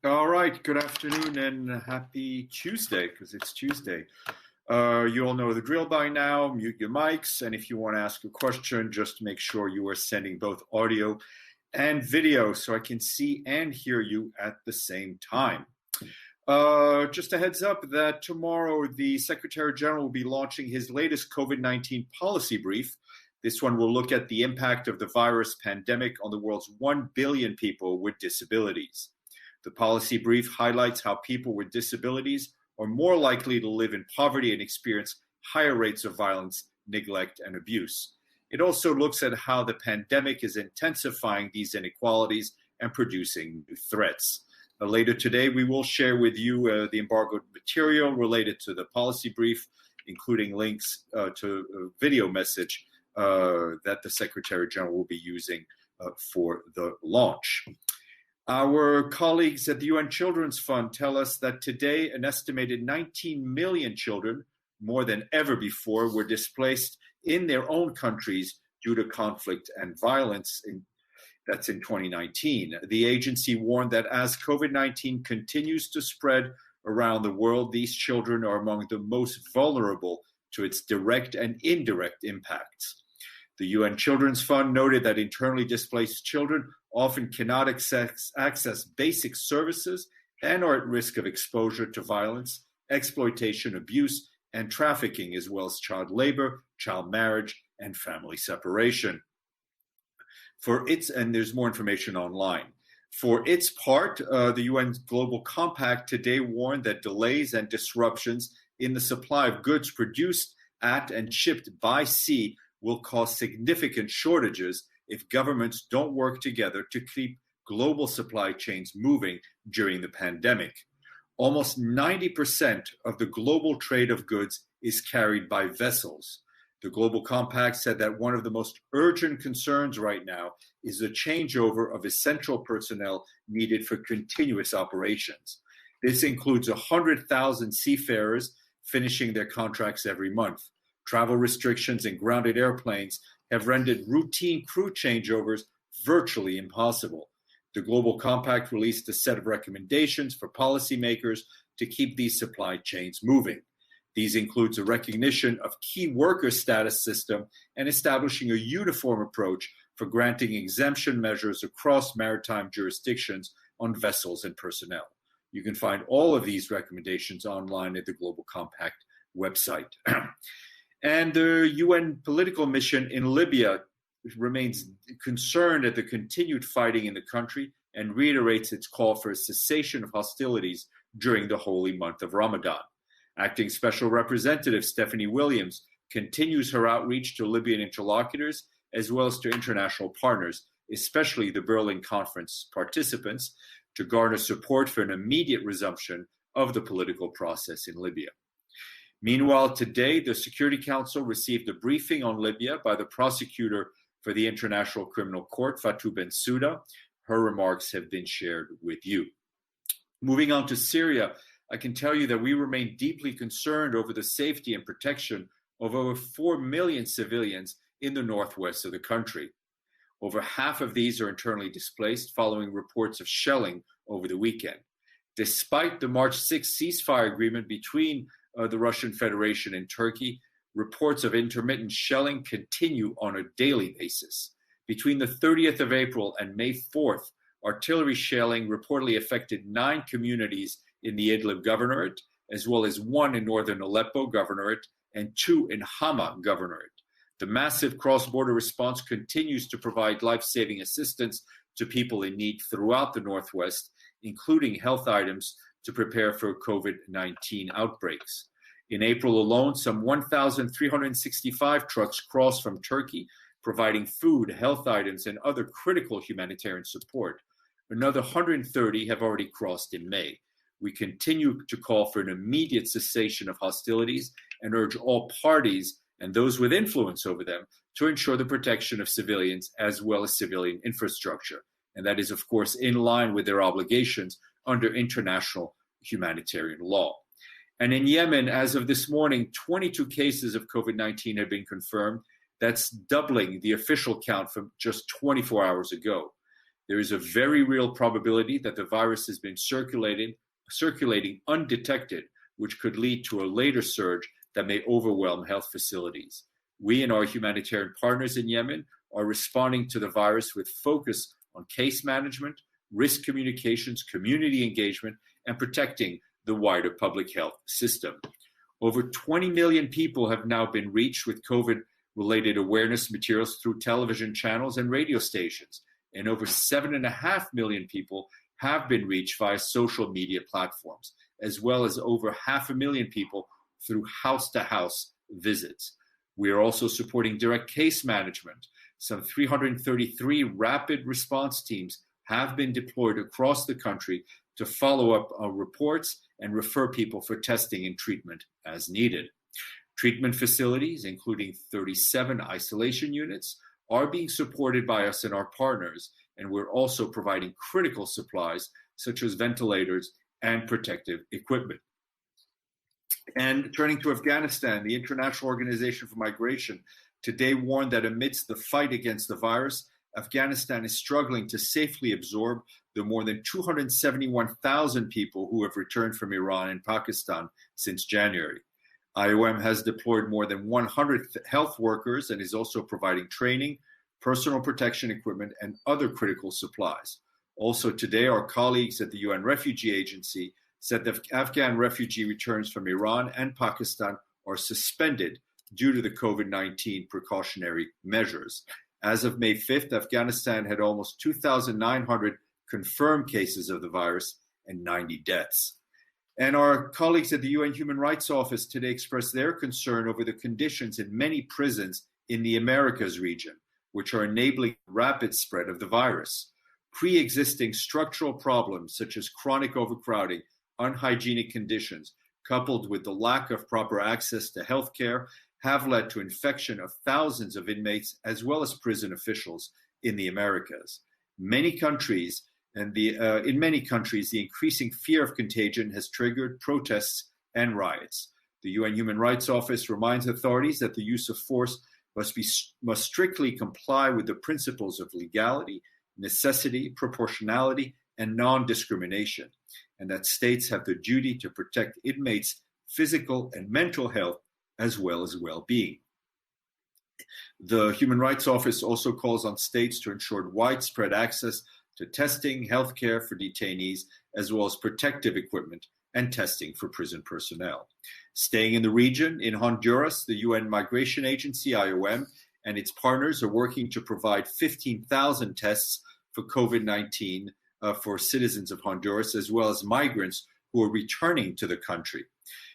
All right, good afternoon and happy Tuesday, because it's Tuesday. You all know the drill by now. Mute your mics, and if you want to ask a question, just make sure you are sending both audio and video so I can see and hear you at the same time. Just a heads up that tomorrow the Secretary General will be launching his latest COVID-19 policy brief. This one will look at the impact of the virus pandemic on the world's 1 billion people with disabilities. The policy brief highlights how people with disabilities are more likely to live in poverty and experience higher rates of violence, neglect, and abuse. It also looks at how the pandemic is intensifying these inequalities and producing new threats. Later today, we will share with you the embargoed material related to the policy brief, including links to a video message that the Secretary General will be using for the launch. Our colleagues at the UN Children's Fund tell us that today an estimated 19 million children, more than ever before, were displaced in their own countries due to conflict and violence. That's in 2019. The agency warned that as COVID-19 continues to spread around the world, these children are among the most vulnerable to its direct and indirect impacts. The UN Children's Fund noted that internally displaced children often cannot access basic services and are at risk of exposure to violence, exploitation, abuse, and trafficking, as well as child labor, child marriage, and family separation. And there's more information online. For its part, the UN Global Compact today warned that delays and disruptions in the supply of goods produced at and shipped by sea will cause significant shortages if governments don't work together to keep global supply chains moving during the pandemic. Almost 90% of the global trade of goods is carried by vessels. The Global Compact said that one of the most urgent concerns right now is the changeover of essential personnel needed for continuous operations. This includes 100,000 seafarers finishing their contracts every month. Travel restrictions and grounded airplanes have rendered routine crew changeovers virtually impossible. The Global Compact released a set of recommendations for policymakers to keep these supply chains moving. These include a recognition of key worker status system and establishing a uniform approach for granting exemption measures across maritime jurisdictions on vessels and personnel. You can find all of these recommendations online at the Global Compact website. And the UN political mission in Libya remains concerned at the continued fighting in the country and reiterates its call for a cessation of hostilities during the holy month of Ramadan. Acting Special Representative Stephane Williams continues her outreach to Libyan interlocutors as well as to international partners, especially the Berlin Conference participants, to garner support for an immediate resumption of the political process in Libya. Meanwhile, today, the Security Council received a briefing on Libya by the prosecutor for the International Criminal Court, Fatou Bensouda. Her remarks have been shared with you. Moving on to Syria, I can tell you that we remain deeply concerned over the safety and protection of over 4 million civilians in the northwest of the country. Over half of these are internally displaced following reports of shelling over the weekend. Despite the March 6 ceasefire agreement between the Russian Federation and Turkey, reports of intermittent shelling continue on a daily basis. Between the 30th of April and May 4th, artillery shelling reportedly affected 9 communities in the Idlib Governorate, as well as 1 in northern Aleppo Governorate and 2 in Hama Governorate. The massive cross-border response continues to provide life-saving assistance to people in need throughout the Northwest, including health items to prepare for COVID-19 outbreaks. In April alone, some 1,365 trucks crossed from Turkey, providing food, health items, and other critical humanitarian support. Another 130 have already crossed in May. We continue to call for an immediate cessation of hostilities and urge all parties and those with influence over them to ensure the protection of civilians as well as civilian infrastructure. And that is, of course, in line with their obligations under international humanitarian law. And in Yemen, as of this morning, 22 cases of COVID-19 have been confirmed. That's doubling the official count from just 24 hours ago. there is a very real probability that the virus has been circulating undetected, which could lead to a later surge that may overwhelm health facilities. We and our humanitarian partners in Yemen are responding to the virus with focus on case management, risk communications, community engagement, and protecting the wider public health system. Over 20 million people have now been reached with COVID-related awareness materials through television channels and radio stations, and over 7.5 million people have been reached via social media platforms, as well as over 500,000 people through house-to-house visits. We are also supporting direct case management. Some 333 rapid response teams have been deployed across the country to follow up on reports and refer people for testing and treatment as needed. Treatment facilities, including 37 isolation units, are being supported by us and our partners, and we're also providing critical supplies such as ventilators and protective equipment. And turning to Afghanistan, the International Organization for Migration today warned that amidst the fight against the virus, Afghanistan is struggling to safely absorb the more than 271,000 people who have returned from Iran and Pakistan since January. IOM has deployed more than 100 health workers and is also providing training, personal protection equipment, and other critical supplies. Also today, our colleagues at the UN Refugee Agency said that Afghan refugee returns from Iran and Pakistan are suspended due to the COVID-19 precautionary measures. As of May 5th, Afghanistan had almost 2,900 confirmed cases of the virus and 90 deaths. And our colleagues at the UN Human Rights Office today expressed their concern over the conditions in many prisons in the Americas region, which are enabling rapid spread of the virus. Pre-existing structural problems such as chronic overcrowding, unhygienic conditions, coupled with the lack of proper access to health care, have led to infection of thousands of inmates as well as prison officials in the Americas. In many countries, the increasing fear of contagion has triggered protests and riots. The UN Human Rights Office reminds authorities that the use of force must strictly comply with the principles of legality, necessity, proportionality, and non-discrimination, and that states have the duty to protect inmates' physical and mental health as well as well-being. The Human Rights Office also calls on states to ensure widespread access to testing, healthcare for detainees, as well as protective equipment and testing for prison personnel. Staying in the region, in Honduras, the UN Migration Agency, IOM, and its partners are working to provide 15,000 tests for COVID-19 for citizens of Honduras, as well as migrants who are returning to the country.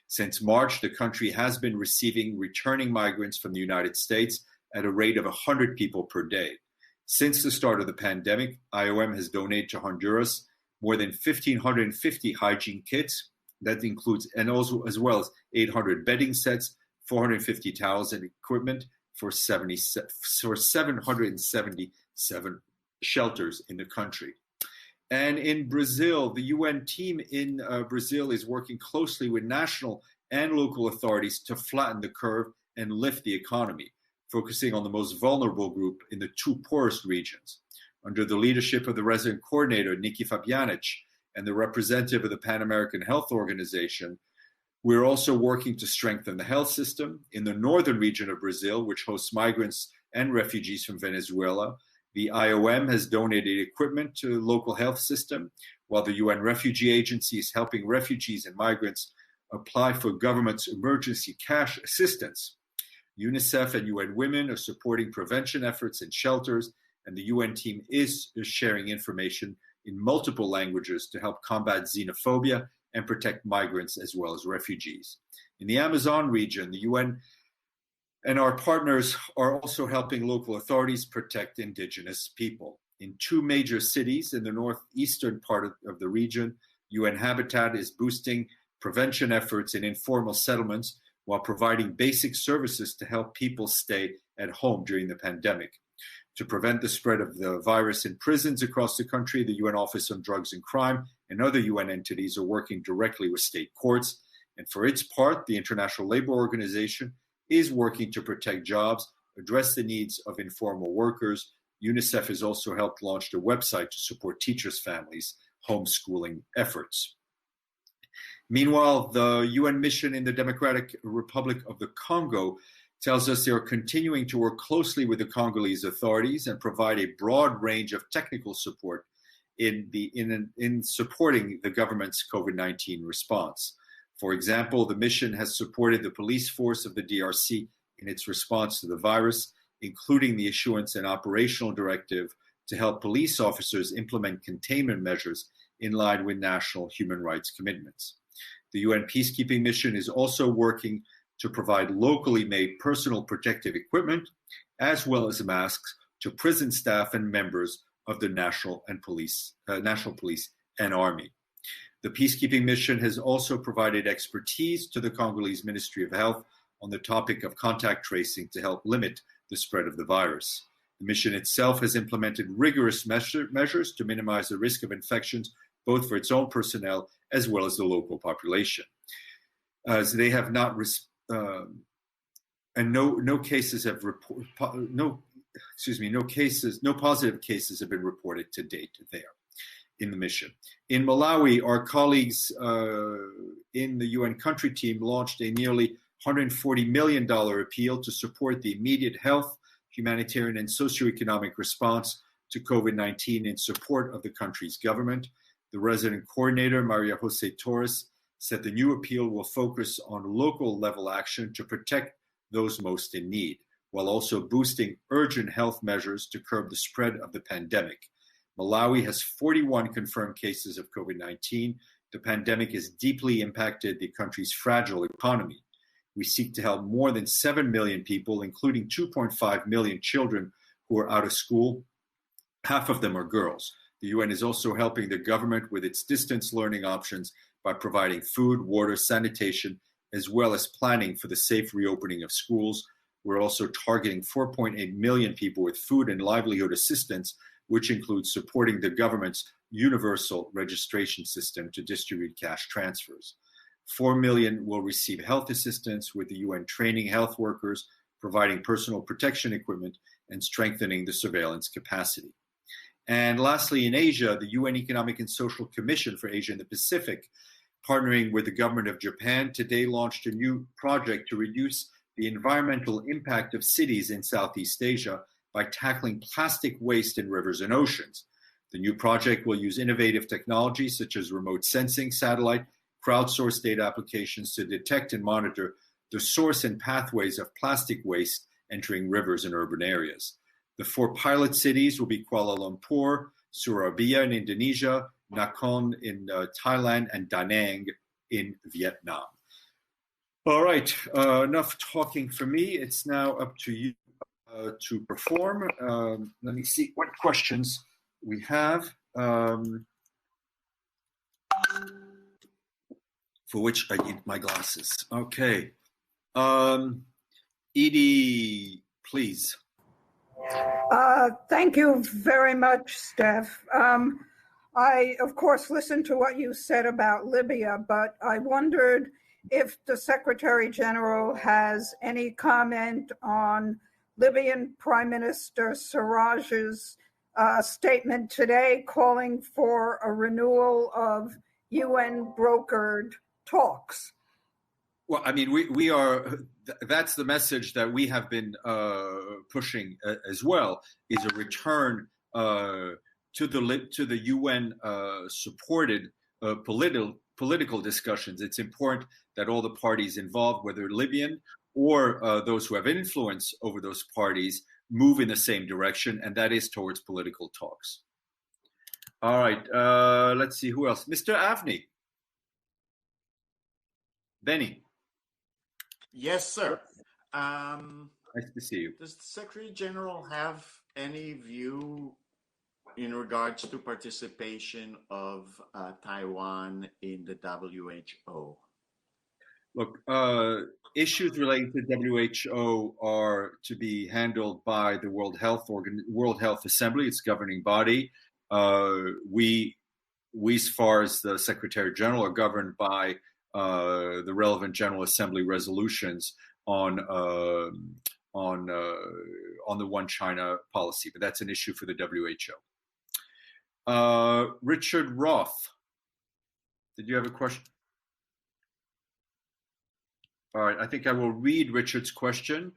Since March, the country has been receiving returning migrants from the United States at a rate of 100 people per day. Since the start of the pandemic, IOM has donated to Honduras more than 1,550 hygiene kits. That includes, and also as well as 800 bedding sets, 450 towels and equipment for 777 shelters in the country. And in Brazil, the UN team in Brazil is working closely with national and local authorities to flatten the curve and lift the economy, focusing on the most vulnerable group in the two poorest regions. Under the leadership of the resident coordinator, Niki Fabianic, and the representative of the Pan American Health Organization, we're also working to strengthen the health system. In the northern region of Brazil, which hosts migrants and refugees from Venezuela, the IOM has donated equipment to the local health system, while the UN Refugee Agency is helping refugees and migrants apply for government's emergency cash assistance. UNICEF and UN Women are supporting prevention efforts in shelters, and the UN team is sharing information in multiple languages to help combat xenophobia and protect migrants as well as refugees. In the Amazon region, the UN and our partners are also helping local authorities protect indigenous people. In two major cities in the northeastern part of the region, UN Habitat is boosting prevention efforts in informal settlements while providing basic services to help people stay at home during the pandemic. To prevent the spread of the virus in prisons across the country, the UN Office on Drugs and Crime and other UN entities are working directly with state courts. And for its part, the International Labour Organization is working to protect jobs, address the needs of informal workers, UNICEF has also helped launch a website to support teachers' families' homeschooling efforts. Meanwhile, the UN mission in the Democratic Republic of the Congo tells us they are continuing to work closely with the Congolese authorities and provide a broad range of technical support in supporting the government's COVID-19 response. For example, the mission has supported the police force of the DRC in its response to the virus, including the issuance and operational directive to help police officers implement containment measures in line with national human rights commitments. The UN peacekeeping mission is also working to provide locally made personal protective equipment, as well as masks, to prison staff and members of the national police and army. The peacekeeping mission has also provided expertise to the Congolese Ministry of Health on the topic of contact tracing to help limit the spread of the virus. The mission itself has implemented rigorous measures to minimize the risk of infections, both for its own personnel as well as the local population. As they have not, and no cases have no positive cases have been reported to date there in the mission. In Malawi, our colleagues in the UN country team launched a nearly $140 million appeal to support the immediate health, humanitarian, and socioeconomic response to COVID-19 in support of the country's government. The resident coordinator, Maria Jose Torres, said the new appeal will focus on local level action to protect those most in need, while also boosting urgent health measures to curb the spread of the pandemic. Malawi has 41 confirmed cases of COVID-19. The pandemic has deeply impacted the country's fragile economy. We seek to help more than 7 million people, including 2.5 million children who are out of school. Half of them are girls. The UN is also helping the government with its distance learning options by providing food, water, sanitation, as well as planning for the safe reopening of schools. We're also targeting 4.8 million people with food and livelihood assistance, which includes supporting the government's universal registration system to distribute cash transfers. 4 million will receive health assistance, with the UN training health workers, providing personal protection equipment, and strengthening the surveillance capacity. And lastly, in Asia, the UN Economic and Social Commission for Asia and the Pacific, partnering with the government of Japan, today launched a new project to reduce the environmental impact of cities in Southeast Asia by tackling plastic waste in rivers and oceans. The new project will use innovative technologies such as remote sensing, satellite, crowdsourced data applications to detect and monitor the source and pathways of plastic waste entering rivers and urban areas. The 4 pilot cities will be Kuala Lumpur, Surabaya in Indonesia, Nakhon in Thailand, and Da Nang in Vietnam. All right, enough talking for me. It's now up to you to perform. Let me see what questions we have, for which I need my glasses. Okay. Edie, please. Thank you very much, Steph. I, of course, listened to what you said about Libya, but I wondered if the Secretary General has any comment on Libyan Prime Minister Sarraj's statement today calling for a renewal of UN-brokered talks. Well, I mean, we are, that's the message that we have been pushing as well, is a return to the UN supported political discussions. It's important that all the parties involved, whether Libyan or those who have influence over those parties, move in the same direction, and that is towards political talks. All right, let's see who else. Mr. Avni. Benny. Yes, sir. Nice to see you. Does the Secretary General have any view in regards to participation of Taiwan in the WHO? Look, issues relating to WHO are to be handled by the World Health Assembly, its governing body. We, as far as the Secretary General, are governed by the relevant General Assembly resolutions on on the One China policy, but that's an issue for the WHO. Richard Roth, did you have a question? All right, I think I will read Richard's question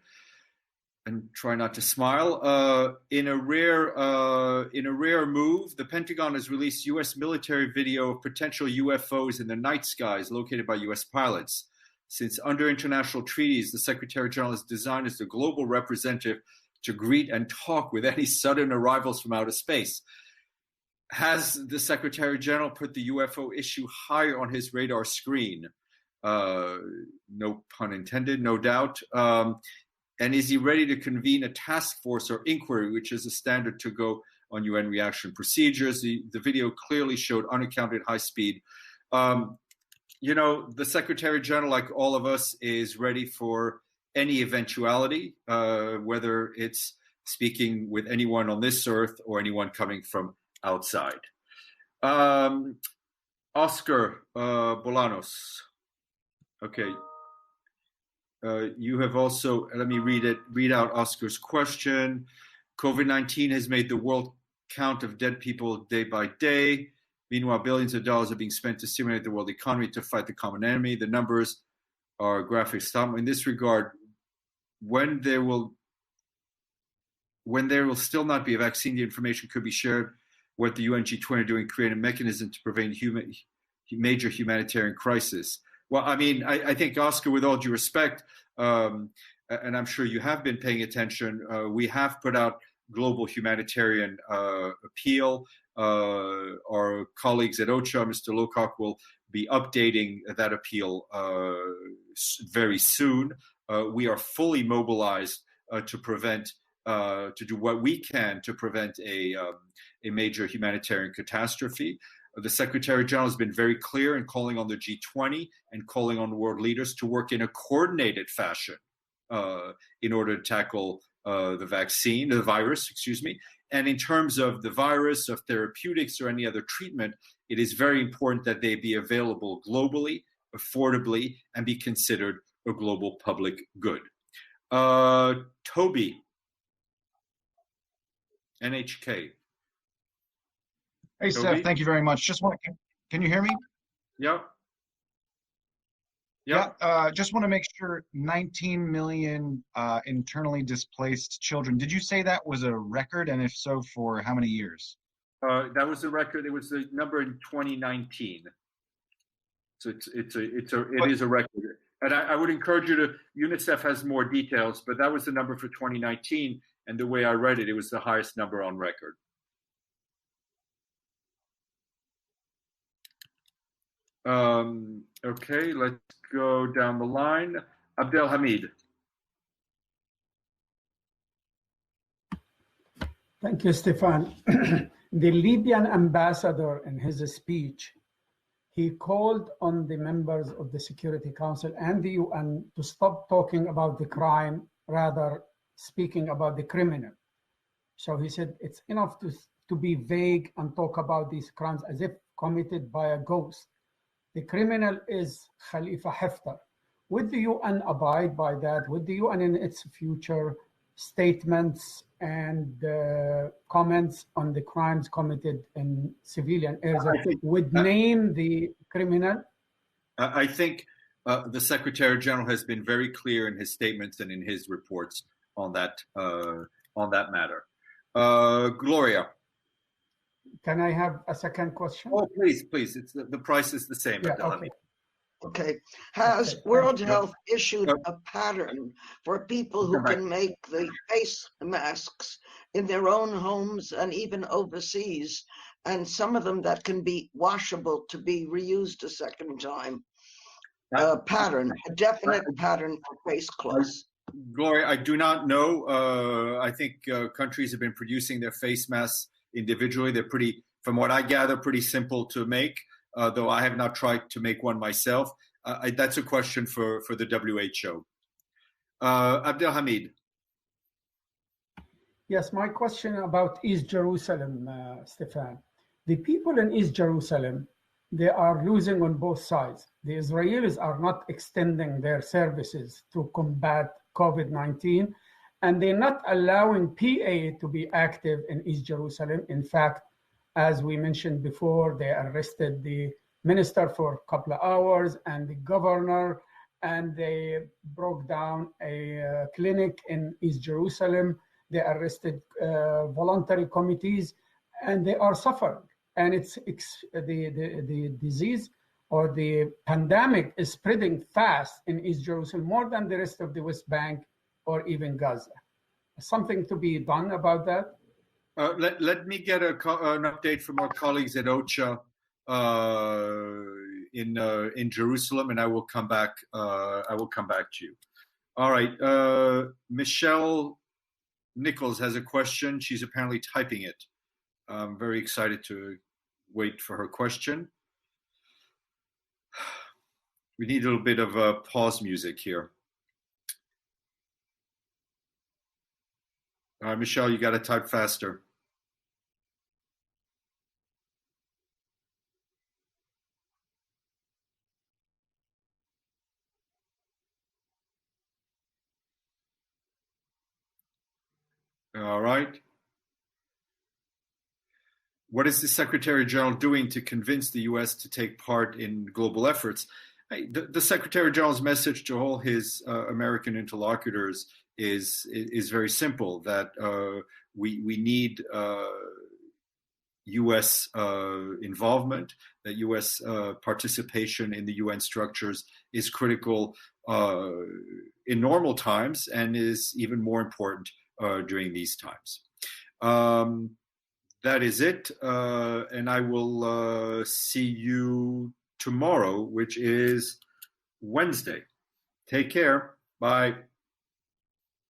and try not to smile. In a rare move, the Pentagon has released U.S. military video of potential UFOs in the night skies located by U.S. pilots. Since under international treaties, the Secretary General is designed as the global representative to greet and talk with any sudden arrivals from outer space. Has the Secretary General put the UFO issue higher on his radar screen? No pun intended, no doubt. And is he ready to convene a task force or inquiry, which is a standard to go on UN reaction procedures? The video clearly showed unaccounted high speed. The Secretary General, like all of us, is ready for any eventuality, whether it's speaking with anyone on this earth or anyone coming from outside. Oscar Bolanos. Okay. You have also, let me read out Oscar's question. COVID-19 has made the world count of dead people day by day. Meanwhile, billions of dollars are being spent to stimulate the world economy to fight the common enemy. The numbers are graphic. In this regard, when there will still not be a vaccine, the information could be shared what the UN G20 are doing, create a mechanism to prevent major humanitarian crisis. Well, I mean, I think, Oscar, with all due respect, and I'm sure you have been paying attention, we have put out global humanitarian appeal. Our colleagues at OCHA, Mr. Lowcock, will be updating that appeal very soon. We are fully mobilized to do what we can to prevent a major humanitarian catastrophe. The Secretary General has been very clear in calling on the G20 and calling on world leaders to work in a coordinated fashion in order to tackle the virus. And in terms of the virus, of therapeutics, or any other treatment, it is very important that they be available globally, affordably, and be considered a global public good. Toby, NHK. Hey, Steph, thank you very much. Can you hear me? Yep. Yeah, just want to make sure 19 million internally displaced children. Did you say that was a record? And if so, for how many years? That was the record. It was the number in 2019. So it is a record. And I would encourage you to, UNICEF has more details, but that was the number for 2019. And the way I read it, it was the highest number on record. Okay, let's go down the line. Abdelhamid. Thank you, Stephane. The Libyan ambassador, in his speech, he called on the members of the Security Council and the UN to stop talking about the crime, rather speaking about the criminal. So he said it's enough to be vague and talk about these crimes as if committed by a ghost. The criminal is Khalifa Haftar. Would the UN abide by that? Would the UN in its future statements and comments on the crimes committed in civilian areas would name the criminal? I think the Secretary General has been very clear in his statements and in his reports on that matter. Gloria. Can I have a second question? Oh, please. It's the price is the same. Yeah, okay. Okay. Has World Health issued a pattern for people who can make the face masks in their own homes and even overseas, and some of them that can be washable to be reused a second time? A definite pattern for face cloths. Gloria, I do not know. I think countries have been producing their face masks individually. They're pretty, from what I gather, pretty simple to make, though I have not tried to make one myself. That's a question for the WHO. Abdelhamid. Yes, my question about East Jerusalem, Stephane. The people in East Jerusalem, they are losing on both sides. The Israelis are not extending their services to combat COVID-19, and they're not allowing PA to be active in East Jerusalem. In fact, as we mentioned before, they arrested the minister for a couple of hours and the governor, and they broke down a clinic in East Jerusalem. They arrested voluntary committees, and they are suffering. And it's the disease or the pandemic is spreading fast in East Jerusalem, more than the rest of the West Bank or even Gaza. Something to be done about that? Let me get an update from our colleagues at OCHA in Jerusalem, and I will come back. To you. All right, Michelle Nichols has a question. She's apparently typing it. I'm very excited to wait for her question. We need a little bit of pause music here. All right, Michelle, you got to type faster. All right. What is the Secretary General doing to convince the U.S. to take part in global efforts? The Secretary General's message to all his American interlocutors is very simple, that we need U.S. involvement, that U.S. participation in the UN structures is critical in normal times and is even more important during these times. That is it, and I will see you tomorrow, which is Wednesday. Take care. Bye.